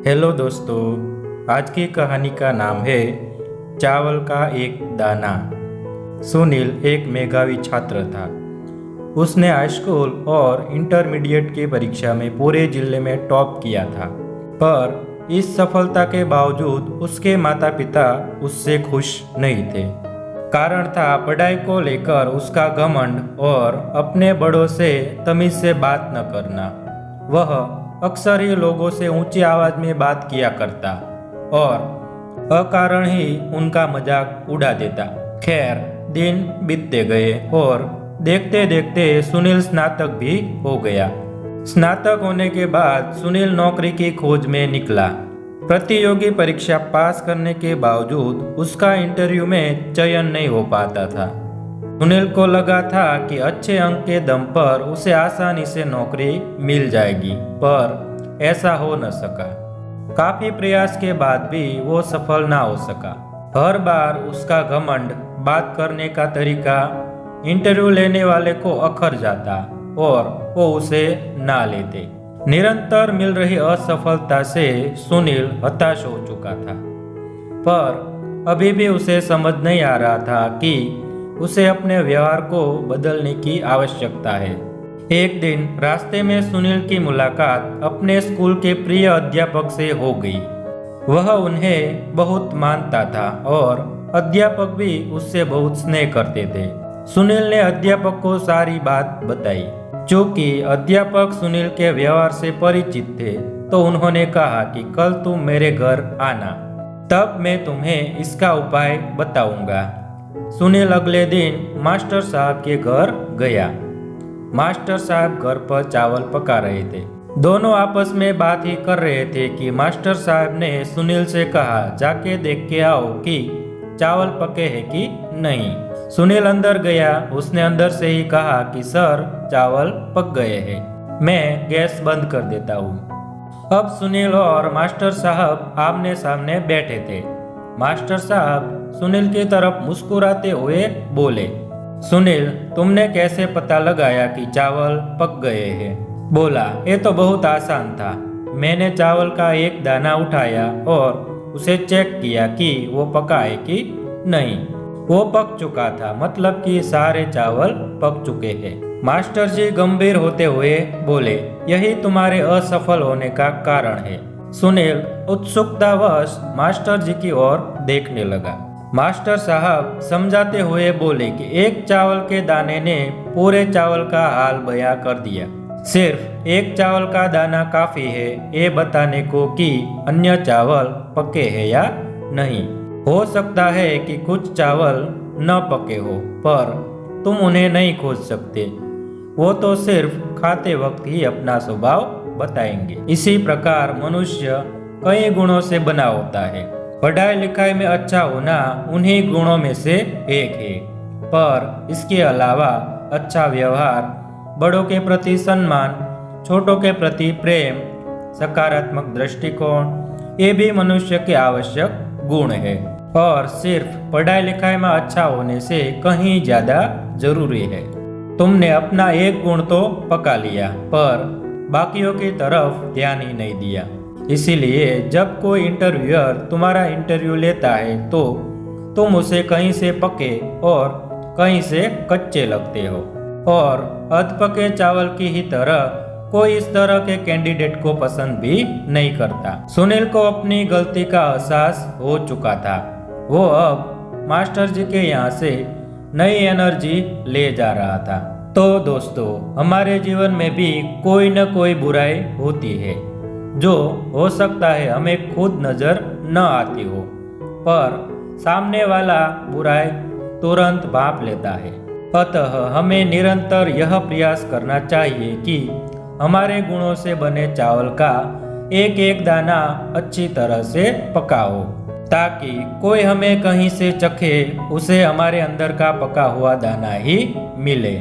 Hello दोस्तों, आज की कहानी का नाम है चावल का एक दाना। सुनील एक मेधावी छात्र था। उसने हाई स्कूल और इंटरमीडिएट की परीक्षा में पूरे जिले में टॉप किया था, पर इस सफलता के बावजूद उसके माता पिता उससे खुश नहीं थे। कारण था पढ़ाई को लेकर उसका घमंड और अपने बड़ों से तमीज से बात न करना। वह अक्सर ही लोगों से ऊंची आवाज में बात किया करता और अकारण ही उनका मजाक उड़ा देता। खैर, दिन बीतते गए और देखते देखते सुनील स्नातक भी हो गया। स्नातक होने के बाद सुनील नौकरी की खोज में निकला। प्रतियोगी परीक्षा पास करने के बावजूद उसका इंटरव्यू में चयन नहीं हो पाता था। सुनील को लगा था कि अच्छे अंक के दम पर उसे आसानी से नौकरी मिल जाएगी, पर ऐसा हो न सका। काफी प्रयास के बाद भी वो सफल ना हो सका। हर बार उसका घमंड, बात करने का तरीका इंटरव्यू लेने वाले को अखर जाता और वो उसे ना लेते। निरंतर मिल रही असफलता से सुनील हताश हो चुका था, पर अभी भी उसे समझ नहीं आ रहा था कि उसे अपने व्यवहार को बदलने की आवश्यकता है। एक दिन रास्ते में सुनील की मुलाकात अपने स्कूल के प्रिय अध्यापक से हो गई। वह उन्हें बहुत मानता था और अध्यापक भी उससे बहुत स्नेह करते थे। सुनील ने अध्यापक को सारी बात बताई। चूंकि अध्यापक सुनील के व्यवहार से परिचित थे, तो उन्होंने कहा कि कल तुम मेरे घर आना, तब मैं तुम्हें इसका उपाय बताऊंगा। सुनील अगले दिन मास्टर साहब के घर गया। मास्टर साहब घर पर चावल पका रहे थे। दोनों आपस में बात ही कर रहे थे कि मास्टर साहब ने सुनील से कहा, जाके देख के आओ कि चावल पके हैं कि नहीं। सुनील अंदर गया। उसने अंदर से ही कहा कि सर, चावल पक गए हैं, मैं गैस बंद कर देता हूँ। अब सुनील और मास्टर साहब आमने सामने बैठे थे। मास्टर साहब सुनील की तरफ मुस्कुराते हुए बोले, सुनील, तुमने कैसे पता लगाया कि चावल पक गए हैं? बोला, ये तो बहुत आसान था। मैंने चावल का एक दाना उठाया और उसे चेक किया कि वो पका है कि नहीं। वो पक चुका था, मतलब कि सारे चावल पक चुके हैं। मास्टर जी गंभीर होते हुए बोले, यही तुम्हारे असफल होने का कारण है। सुनील उत्सुकतावश मास्टर जी की ओर देखने लगा। मास्टर साहब समझाते हुए बोले कि एक चावल के दाने ने पूरे चावल का हाल बयां कर दिया। सिर्फ एक चावल का दाना काफी है ये बताने को कि अन्य चावल पके हैं या नहीं। हो सकता है कि कुछ चावल न पके हो, पर तुम उन्हें नहीं खोज सकते। वो तो सिर्फ खाते वक्त ही अपना स्वभाव बताएंगे। इसी प्रकार मनुष्य कई गुणों से बना होता है। पढ़ाई लिखाई में अच्छा होना उन्हीं गुणों में से एक है, पर इसके अलावा अच्छा व्यवहार, बड़ों के प्रति सम्मान, छोटों के प्रति प्रेम, सकारात्मक दृष्टिकोण, ये भी मनुष्य के आवश्यक गुण है और सिर्फ पढ़ाई लिखाई में अच्छा होने से कहीं ज्यादा जरूरी है। तुमने अपना एक गुण तो पका लिया, पर बाकियों की तरफ ध्यान ही नहीं दिया। इसीलिए जब कोई इंटरव्यूअर तुम्हारा इंटरव्यू लेता है, तो तुम उसे कहीं से पके और कहीं से कच्चे लगते हो, और अधपके चावल की ही तरह कोई इस तरह के कैंडिडेट को पसंद भी नहीं करता। सुनील को अपनी गलती का एहसास हो चुका था। वो अब मास्टर जी के यहाँ से नई एनर्जी ले जा रहा था। तो दोस्तों, हमारे जीवन में भी कोई न कोई बुराई होती है जो हो सकता है हमें खुद नजर न आती हो, पर सामने वाला बुराई तुरंत भांप लेता है। अतः हमें निरंतर यह प्रयास करना चाहिए कि हमारे गुणों से बने चावल का एक एक दाना अच्छी तरह से पका हो, ताकि कोई हमें कहीं से चखे, उसे हमारे अंदर का पका हुआ दाना ही मिले।